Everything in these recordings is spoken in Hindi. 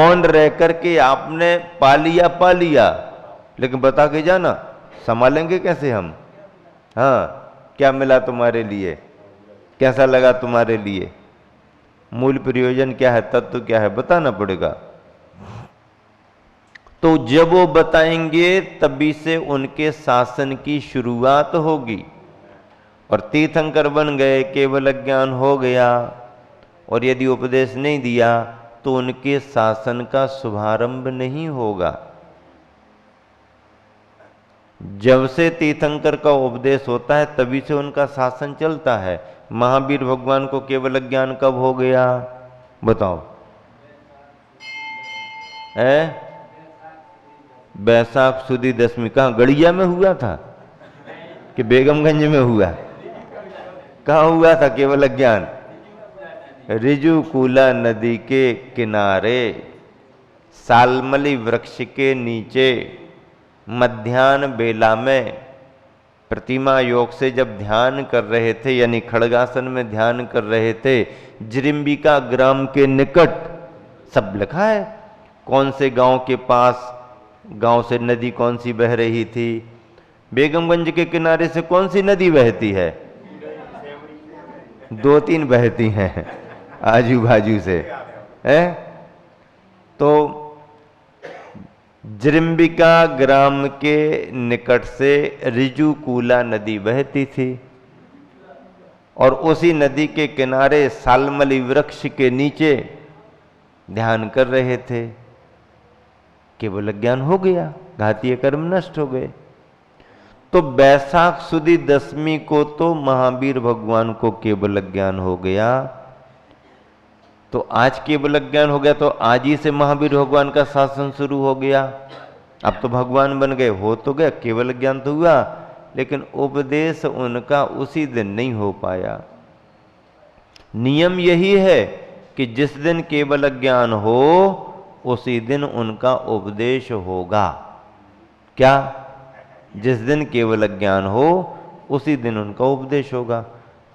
मौन रह करके आपने पा लिया, लेकिन बता के जाना, संभालेंगे कैसे हम? हाँ, क्या मिला तुम्हारे लिए, कैसा लगा तुम्हारे लिए, मूल प्रयोजन क्या है, तत्व क्या है, बताना पड़ेगा। तो जब वो बताएंगे तभी से उनके शासन की शुरुआत होगी। और तीर्थंकर बन गए, केवल ज्ञान हो गया, और यदि उपदेश नहीं दिया तो उनके शासन का शुभारंभ नहीं होगा। जब से तीर्थंकर का उपदेश होता है तभी से उनका शासन चलता है। महावीर भगवान को केवल ज्ञान कब हो गया, बताओ? बैसाख सुदी दशमी। कहाँ, गड़िया में हुआ था कि बेगमगंज में हुआ? कहाँ हुआ था केवल ज्ञान? ऋजुकूला नदी के किनारे, सालमली वृक्ष के नीचे, मध्याह्न बेला में प्रतिमा योग से जब ध्यान कर रहे थे, यानी खड़गासन में ध्यान कर रहे थे, जिरिम्बिका ग्राम के निकट, सब लिखा है कौन से गांव के पास, गांव से नदी कौन सी बह रही थी, बेगमगंज के किनारे से कौन सी नदी बहती है, 2-3 बहती हैं आजू बाजू से, है? तो जिरिम्बिका ग्राम के निकट से ऋजुकूला नदी बहती थी, और उसी नदी के किनारे सालमली वृक्ष के नीचे ध्यान कर रहे थे। केवल ज्ञान हो गया, घातीय कर्म नष्ट हो गए। तो बैसाख सुदी दशमी को तो महावीर भगवान को केवल ज्ञान हो गया। तो आज केवल ज्ञान हो गया तो आज ही से महावीर भगवान का शासन शुरू हो गया। अब तो भगवान बन गए, हो तो गया, केवल ज्ञान तो हुआ, लेकिन उपदेश उनका उसी दिन नहीं हो पाया। नियम यही है कि जिस दिन केवल ज्ञान हो उसी दिन उनका उपदेश होगा। क्या? जिस दिन केवल ज्ञान हो उसी दिन उनका उपदेश होगा।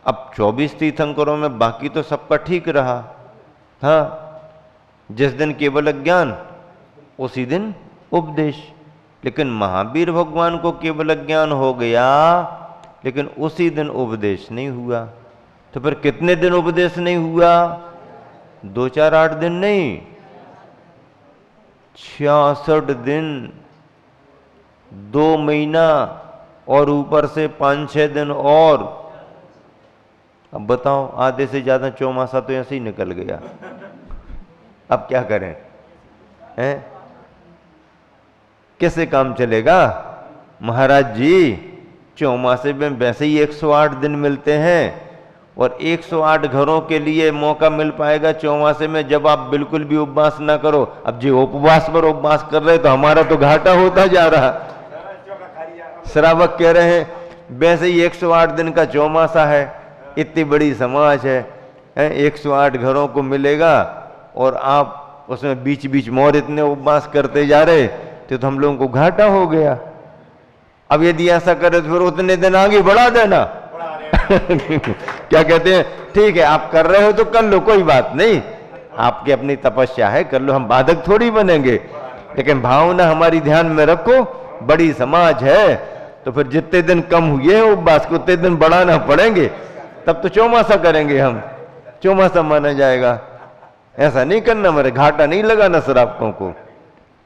अब 24 तीर्थंकरों में बाकी तो सबका ठीक रहा, हाँ, जिस दिन केवल ज्ञान उसी दिन उपदेश। लेकिन महावीर भगवान को केवल ज्ञान हो गया लेकिन उसी दिन उपदेश नहीं हुआ। तो फिर कितने दिन उपदेश नहीं हुआ? 2, 4, 8 दिन नहीं, 66 दिन, 2 महीना और ऊपर से 5-6 दिन और। अब बताओ, आधे से ज्यादा चौमासा तो ऐसे ही निकल गया। अब क्या करें, हैं? कैसे काम चलेगा? महाराज जी, चौमासे में वैसे ही 108 दिन मिलते हैं, और 108 घरों के लिए मौका मिल पाएगा चौमासे में जब आप बिल्कुल भी उपवास ना करो। अब जो उपवास पर उपवास कर रहे तो हमारा तो घाटा होता जा रहा। श्रावक कह रहे हैं वैसे ही 108 दिन का चौमासा है, इतनी बड़ी समाज है, 108 घरों को मिलेगा, और आप उसमें बीच बीच मोर इतने उपवास करते जा रहे तो हम लोगों को घाटा हो गया। अब यदि ऐसा करे तो फिर उतने दिन आगे बढ़ा देना। क्या कहते हैं? ठीक है, आप कर रहे हो तो कर लो, कोई बात नहीं, आपकी अपनी तपस्या है, कर लो, हम बाधक थोड़ी बनेंगे, लेकिन भावना हमारी ध्यान में रखो, बड़ी समाज है, तो फिर जितने दिन कम हुए उपवास को उतने दिन बढ़ाना पड़ेंगे, तब तो चौमासा करेंगे, हम चौमासा माना जाएगा। ऐसा नहीं करना, मेरे घाटा नहीं लगाना श्रावकों को,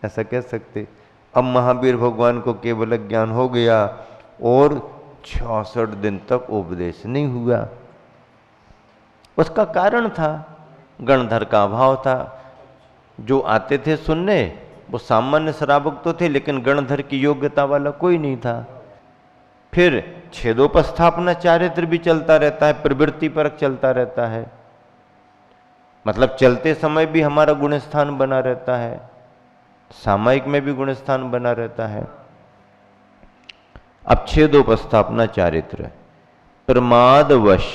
ऐसा कह सकते। अब महावीर भगवान को केवल ज्ञान हो गया और 66 दिन तक उपदेश नहीं हुआ। उसका कारण था गणधर का अभाव था। जो आते थे सुनने वो सामान्य श्रावक तो थे, लेकिन गणधर की योग्यता वाला कोई नहीं था। फिर छेदोपस्थापना चारित्र भी चलता रहता है, प्रवृत्ति परक चलता रहता है, मतलब चलते समय भी हमारा गुणस्थान बना रहता है, सामायिक में भी गुणस्थान बना रहता है। अब छेदोपस्थापना चारित्र, प्रमादवश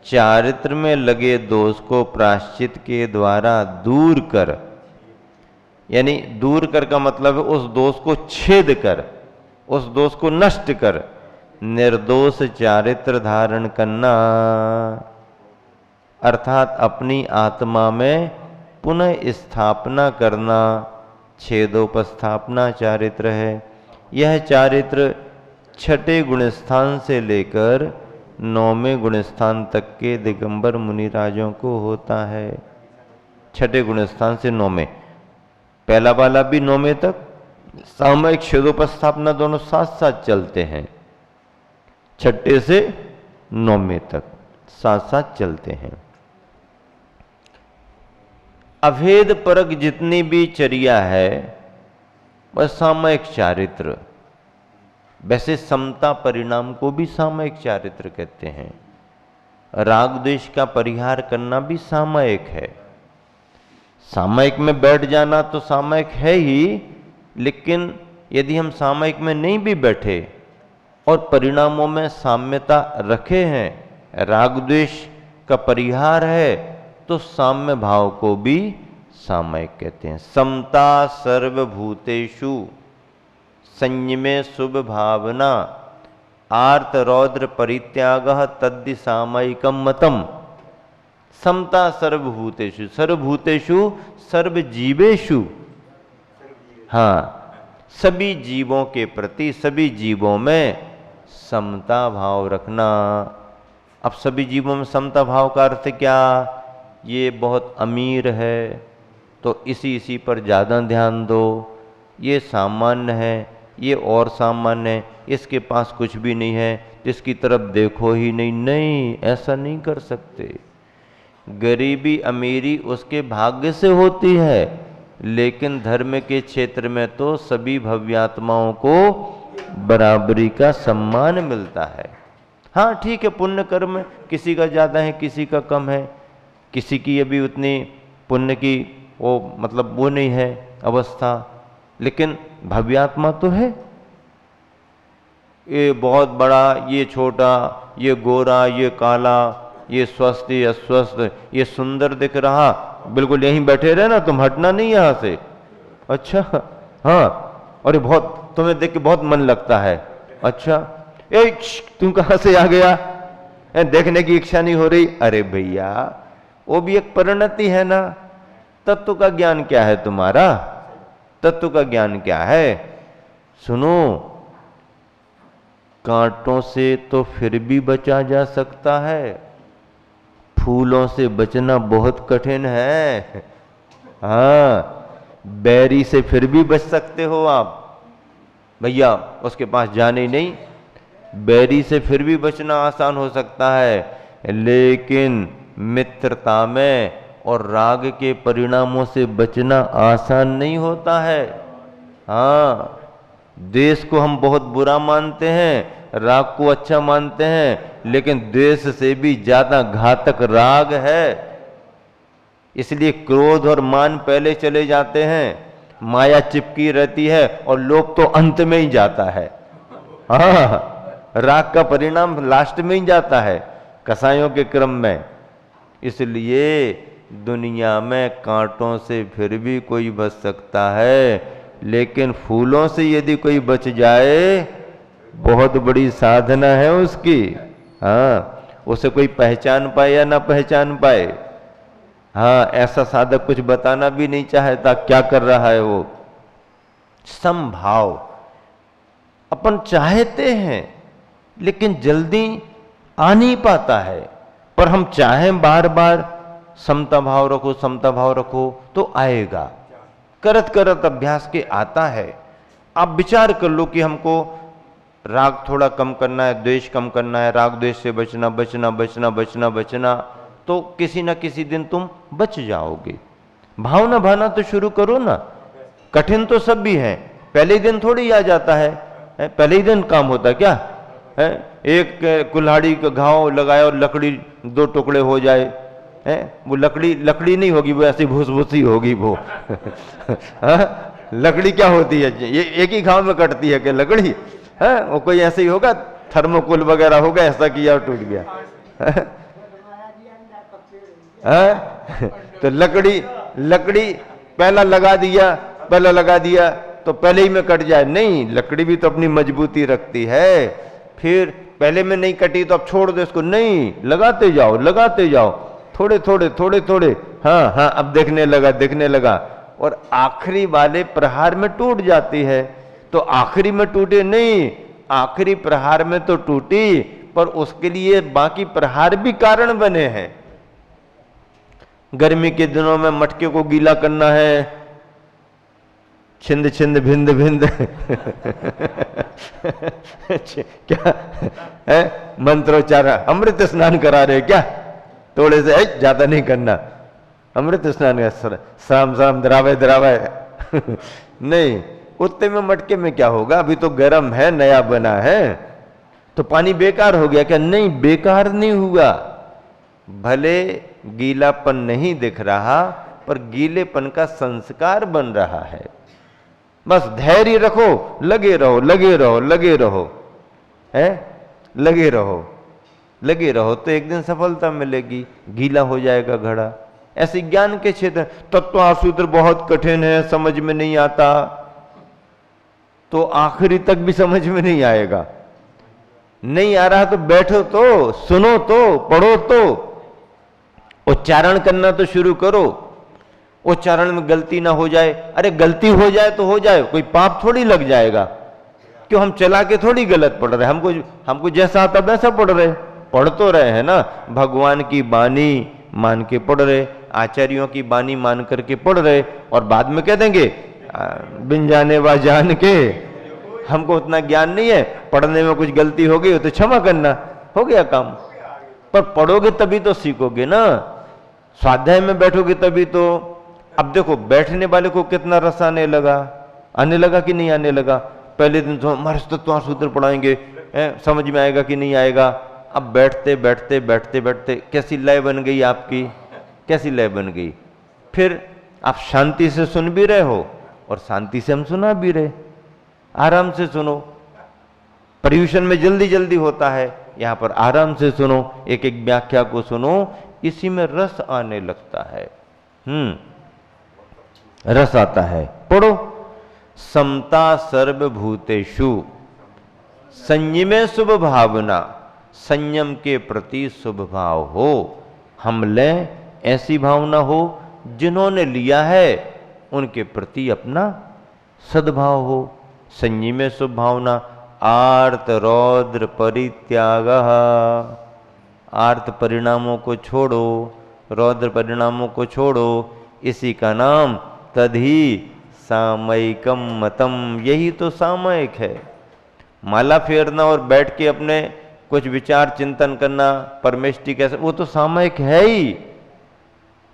चारित्र में लगे दोष को प्रायश्चित के द्वारा दूर कर, यानी दूर कर का मतलब है उस दोष को छेद कर, उस दोष को नष्ट कर, निर्दोष चारित्र धारण करना, अर्थात अपनी आत्मा में पुनः स्थापना करना छेदोपस्थापना चारित्र है। यह चारित्र छठे गुणस्थान से लेकर 9वें गुणस्थान तक के दिगंबर मुनिराजों को होता है। छठे गुणस्थान से 9वें, पहला वाला भी 9वें तक, सामयिक छेदोपस्थापना दोनों साथ साथ चलते हैं। छठे से 9वें तक साथ साथ चलते हैं। अभेद परक जितनी भी चर्या है वह सामयिक चारित्र। वैसे समता परिणाम को भी सामयिक चारित्र कहते हैं। राग द्वेष का परिहार करना भी सामयिक है। सामयिक में बैठ जाना तो सामयिक है ही, लेकिन यदि हम सामयिक में नहीं भी बैठे और परिणामों में साम्यता रखे हैं, राग द्वेष का परिहार है, तो साम्य भाव को भी सामयिक कहते हैं। समता सर्वभूतेषु संयमे शुभ भावना आर्त रौद्र परित्यागः तद्धि सामयिकम मतम। समता सर्वभूतेषु, सर्वभूतेषु सर्वजीवेषु, हाँ, सभी जीवों के प्रति, सभी जीवों में समता भाव रखना। अब सभी जीवों में समता भाव का अर्थ क्या? ये बहुत अमीर है तो इसी पर ज़्यादा ध्यान दो, ये सामान्य है, ये और सामान्य है, इसके पास कुछ भी नहीं है तो इसकी तरफ देखो ही नहीं। नहीं, ऐसा नहीं कर सकते। गरीबी अमीरी उसके भाग्य से होती है, लेकिन धर्म के क्षेत्र में तो सभी भव्यात्माओं को बराबरी का सम्मान मिलता है। हाँ ठीक है, पुण्य कर्म में किसी का ज़्यादा है, किसी का कम है, किसी की अभी उतनी पुण्य की वो नहीं है अवस्था, लेकिन भव्यात्मा तो है। ये बहुत बड़ा, ये छोटा, ये गोरा, ये काला, ये स्वस्थ, ये अस्वस्थ, ये सुंदर दिख रहा, बिल्कुल यहीं बैठे रहे ना, तुम हटना नहीं यहाँ से। अच्छा, हाँ, और ये बहुत, तुम्हें देख के बहुत मन लगता है। अच्छा, तुम कहाँ से आ गया? देखने की इच्छा नहीं हो रही? अरे भैया, वो भी एक परिणति है ना। तत्व का ज्ञान क्या है तुम्हारा? तत्व का ज्ञान क्या है? सुनो, कांटों से तो फिर भी बचा जा सकता है, फूलों से बचना बहुत कठिन है। हाँ, बैरी से फिर भी बच सकते हो आप, भैया उसके पास जाने नहीं। बैरी से फिर भी बचना आसान हो सकता है, लेकिन मित्रता में और राग के परिणामों से बचना आसान नहीं होता है। हाँ, देश को हम बहुत बुरा मानते हैं, राग को अच्छा मानते हैं, लेकिन द्वेष से भी ज्यादा घातक राग है। इसलिए क्रोध और मान पहले चले जाते हैं, माया चिपकी रहती है और लोभ तो अंत में ही जाता है। हाँ, राग का परिणाम लास्ट में ही जाता है, कसायों के क्रम में। इसलिए दुनिया में कांटों से फिर भी कोई बच सकता है, लेकिन फूलों से यदि कोई बच जाए, बहुत बड़ी साधना है उसकी। हाँ, उसे कोई पहचान पाए या ना पहचान पाए। हाँ, ऐसा साधक कुछ बताना भी नहीं चाहता क्या कर रहा है वो। समभाव अपन चाहते हैं, लेकिन जल्दी आ नहीं पाता है। पर हम चाहें बार बार समता भाव रखो, समता भाव रखो, तो आएगा। करत करत अभ्यास के आता है। आप विचार कर लो कि हमको राग थोड़ा कम करना है, द्वेष कम करना है, राग द्वेष से बचना बचना बचना बचना बचना, तो किसी ना किसी दिन तुम बच जाओगे। भावना भाना तो शुरू करो ना। कठिन तो सब भी है, पहले ही दिन थोड़ी आ जाता है, पहले ही दिन काम होता क्या है? एक कुल्हाड़ी का घाव लगाया और लकड़ी 2 टुकड़े हो जाए, वो लकड़ी नहीं होगी, वो ऐसी भूस-भूसी होगी वो। लकड़ी क्या होती है? ये एक ही घाव में कटती है क्या लकड़ी? वो कोई ऐसे ही होगा, थर्मोकोल वगैरह होगा, ऐसा किया और टूट गया। तो लकड़ी पहला लगा दिया तो पहले ही में कट जाए? नहीं, लकड़ी भी तो अपनी मजबूती रखती है। फिर पहले में नहीं कटी तो अब छोड़ दो इसको, नहीं, लगाते जाओ थोड़े थोड़े हाँ हाँ अब देखने लगा और आखिरी वाले प्रहार में टूट जाती है। तो आखिरी में टूटे नहीं, आखिरी प्रहार में तो टूटी, पर उसके लिए बाकी प्रहार भी कारण बने हैं। गर्मी के दिनों में मटके को गीला करना है, छिंद छिंद भिंद भिंद क्या है मंत्रोच्चारण, अमृत स्नान करा रहे क्या, थोड़े से ज्यादा नहीं करना, अमृत स्नान शाम शाम द्रावे द्रावे नहीं, उतने में मटके में क्या होगा, अभी तो गर्म है, नया बना है, तो पानी बेकार हो गया क्या? नहीं, बेकार नहीं हुआ। भले गीलापन नहीं दिख रहा, पर गीलेपन का संस्कार बन रहा है। बस धैर्य रखो, लगे रहो लगे रहो लगे रहो, है लगे रहो लगे रहो, तो एक दिन सफलता मिलेगी, गीला हो जाएगा घड़ा। ऐसे ज्ञान के क्षेत्र तत्वसूत्र बहुत कठिन है, समझ में नहीं आता, तो आखिरी तक भी समझ में नहीं आएगा। नहीं आ रहा तो बैठो तो, सुनो तो, पढ़ो तो, उच्चारण करना तो शुरू करो। उच्चारण में गलती ना हो जाए, अरे गलती हो जाए तो हो जाए, कोई पाप थोड़ी लग जाएगा। क्यों, हम चला के थोड़ी गलत पढ़ रहे, हमको जैसा आता वैसा पढ़ रहे, पढ़ तो रहे हैं ना, भगवान की बानी मान के पढ़ रहे, आचार्यों की बानी मान करके पढ़ रहे, और बाद में कह देंगे बिन जाने वा जान के, हमको उतना ज्ञान नहीं है, पढ़ने में कुछ गलती हो गई तो क्षमा करना, हो गया काम। पर पढ़ोगे तभी तो सीखोगे ना, स्वाध्याय में बैठोगे तभी तो। अब देखो बैठने वाले को कितना रस आने लगा कि नहीं आने लगा। पहले दिन तो हमारे तत्वसूत्र पढ़ाएंगे, समझ में आएगा कि नहीं आएगा। अब बैठते बैठते बैठते बैठते कैसी लय बन गई आपकी, कैसी लय बन गई। फिर आप शांति से सुन भी रहे हो और शांति से हम सुना भी रहे, आराम से सुनो। पर्यूषण में जल्दी जल्दी होता है, यहां पर आराम से सुनो, एक एक व्याख्या को सुनो, इसी में रस आने लगता है। रस आता है। पढ़ो, समता सर्वभूतेषु, संयमे शुभ भावना, संयम के प्रति शुभ भाव हो। हम लें ऐसी भावना हो, जिन्होंने लिया है उनके प्रति अपना सद्भाव हो। संयमे शुभ भावना, आर्त रौद्र परित्याग, आर्त परिणामों को छोड़ो, रौद्र परिणामों को छोड़ो, इसी का नाम तदही सामयिकम मतम, यही तो सामयिक है। माला फेरना और बैठ के अपने कुछ विचार चिंतन करना, परमेष्टि कैसे, वो तो सामयिक है ही,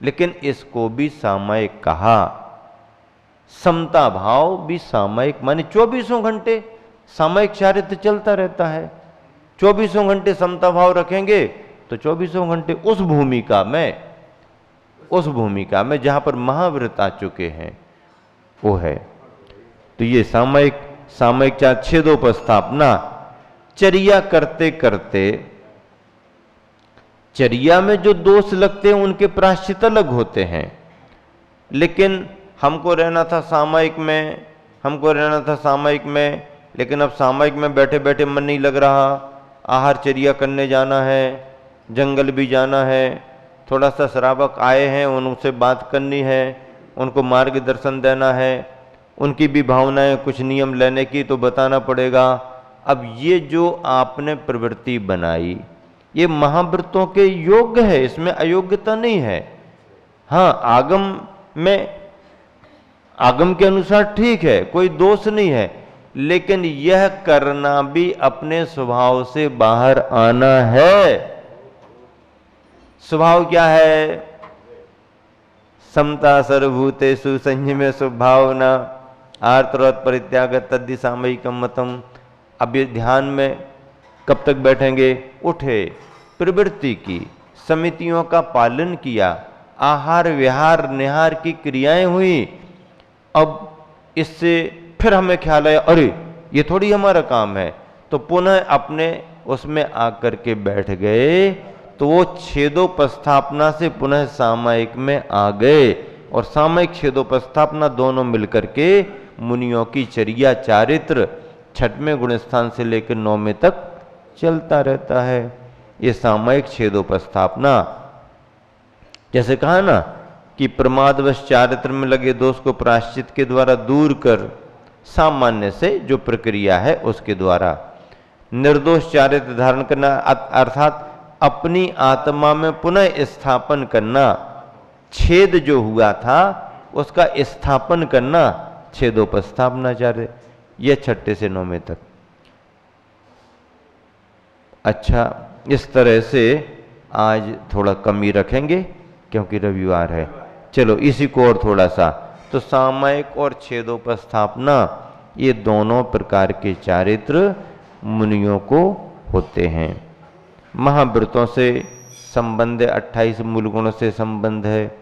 लेकिन इसको भी सामयिक कहा। समता भाव भी सामयिक, माने 24 घंटे सामयिक चारित्र चलता रहता है। 24 घंटे समता भाव रखेंगे तो 24 घंटे उस भूमिका में जहां पर महाव्रत आ चुके हैं वो है। तो ये सामयिक चार छेदोपस्थापना, चर्या करते करते, चर्या में जो दोष लगते हैं उनके प्रायश्चित अलग होते हैं, लेकिन हमको रहना था सामयिक में, लेकिन अब सामयिक में बैठे बैठे मन नहीं लग रहा, आहार चर्या करने जाना है, जंगल भी जाना है, थोड़ा सा श्रावक आए हैं उनसे बात करनी है, उनको मार्गदर्शन देना है, उनकी भी भावनाएं कुछ नियम लेने की तो बताना पड़ेगा। अब ये जो आपने प्रवृत्ति बनाई ये महाव्रतों के योग्य है, इसमें अयोग्यता नहीं है। हाँ, आगम के अनुसार ठीक है, कोई दोष नहीं है, लेकिन यह करना भी अपने स्वभाव से बाहर आना है। स्वभाव क्या है? समता सर्वभूतेषु संयमे स्वभावना, आर्तरौद्र परित्याग तद्धि सामयिकम मतम। अब ये ध्यान में कब तक बैठेंगे? उठे, प्रवृत्ति की, समितियों का पालन किया, आहार विहार निहार की क्रियाएं हुई। अब इससे फिर हमें ख्याल आया, अरे ये थोड़ी हमारा काम है, तो पुनः अपने उसमें आकर के बैठ गए, तो वो छेदोपस्थापना से पुनः सामयिक में आ गए, और सामयिक छेदोपस्थापना दोनों मिलकर के मुनियों की चर्या चारित्र 6वें गुण स्थान से लेकर 9वें तक चलता रहता है। ये सामयिक छेदोपस्थापना, जैसे कहा ना, कि प्रमादवश चारित्र में लगे दोष को प्रायश्चित के द्वारा दूर कर सामान्य से जो प्रक्रिया है उसके द्वारा निर्दोष चारित्र धारण करना, अर्थात अपनी आत्मा में पुनः स्थापन करना, छेद जो हुआ था उसका स्थापन करना, छेदोपस्थापनाचार्य। यह 6 से 9 तक। अच्छा, इस तरह से आज थोड़ा कम ही रखेंगे क्योंकि रविवार है। चलो इसी को और थोड़ा सा, तो सामयिक और छेदोपस्थापना ये दोनों प्रकार के चारित्र मुनियों को होते हैं। महाव्रतों से संबंध है, 28 मूल गुणों से संबंध है।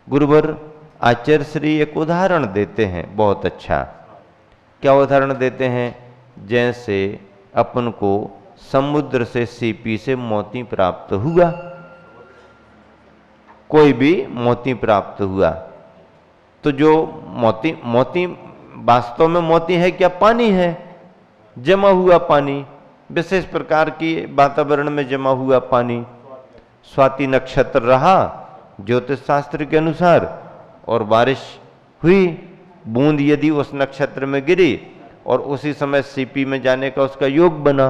गुरुवर आचार्य श्री एक उदाहरण देते हैं बहुत अच्छा। क्या उदाहरण देते हैं? जैसे अपन को समुद्र से सीपी से मोती प्राप्त हुआ, कोई भी मोती प्राप्त हुआ, तो जो मोती वास्तव में मोती है क्या? पानी है, जमा हुआ पानी, विशेष प्रकार की वातावरण में जमा हुआ पानी। स्वाति नक्षत्र रहा ज्योतिष शास्त्र के अनुसार और बारिश हुई, बूंद यदि उस नक्षत्र में गिरी और उसी समय सीपी में जाने का उसका योग बना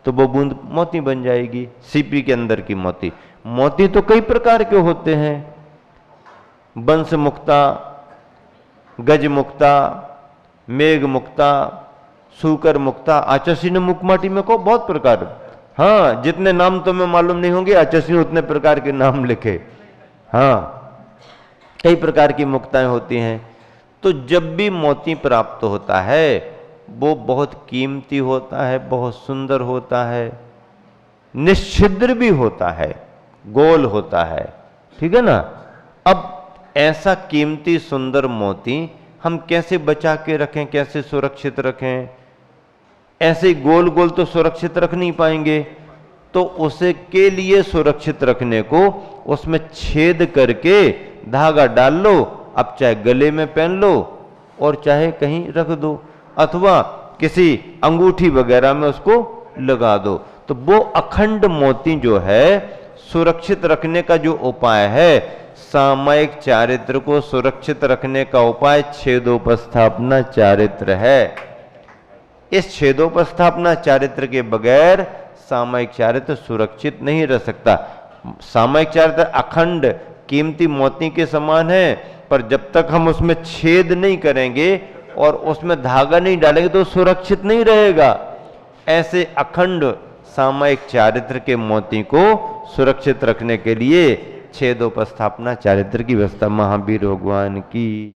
तो वो बूंद मोती बन जाएगी, सीपी के अंदर की मोती। मोती तो कई प्रकार के होते हैं, वंश मुक्ता, गज मुक्ता, मेघ मुक्ता, सूकर मुक्ता, आचसीन मुकमाटी में को बहुत प्रकार। हाँ, जितने नाम तुम्हें मालूम नहीं होंगे आचसीन उतने प्रकार के नाम लिखे। हाँ, कई प्रकार की मुक्ताएं होती हैं। तो जब भी मोती प्राप्त होता है वो बहुत कीमती होता है, बहुत सुंदर होता है, निश्छिद्र भी होता है, गोल होता है, ठीक है ना। अब ऐसा कीमती सुंदर मोती हम कैसे बचा के रखें, कैसे सुरक्षित रखें? ऐसे गोल गोल तो सुरक्षित रख नहीं पाएंगे, तो उसे के लिए सुरक्षित रखने को उसमें छेद करके धागा डाल लो। अब चाहे गले में पहन लो और चाहे कहीं रख दो, अथवा किसी अंगूठी वगैरह में उसको लगा दो। तो वो अखंड मोती जो है सुरक्षित रखने का जो उपाय है, सामयिक चारित्र को सुरक्षित रखने का उपाय छेदोपस्थापना चारित्र है। इस छेदोपस्थापना चारित्र के बगैर सामयिक चारित्र सुरक्षित नहीं रह सकता। सामयिक चारित्र अखंड कीमती मोती के समान है, पर जब तक हम उसमें छेद नहीं करेंगे और उसमें धागा नहीं डालेंगे तो सुरक्षित नहीं रहेगा। ऐसे अखंड सामयिक चारित्र के मोती को सुरक्षित रखने के लिए छेदोपस्थापना चारित्र की व्यवस्था महावीर भगवान की।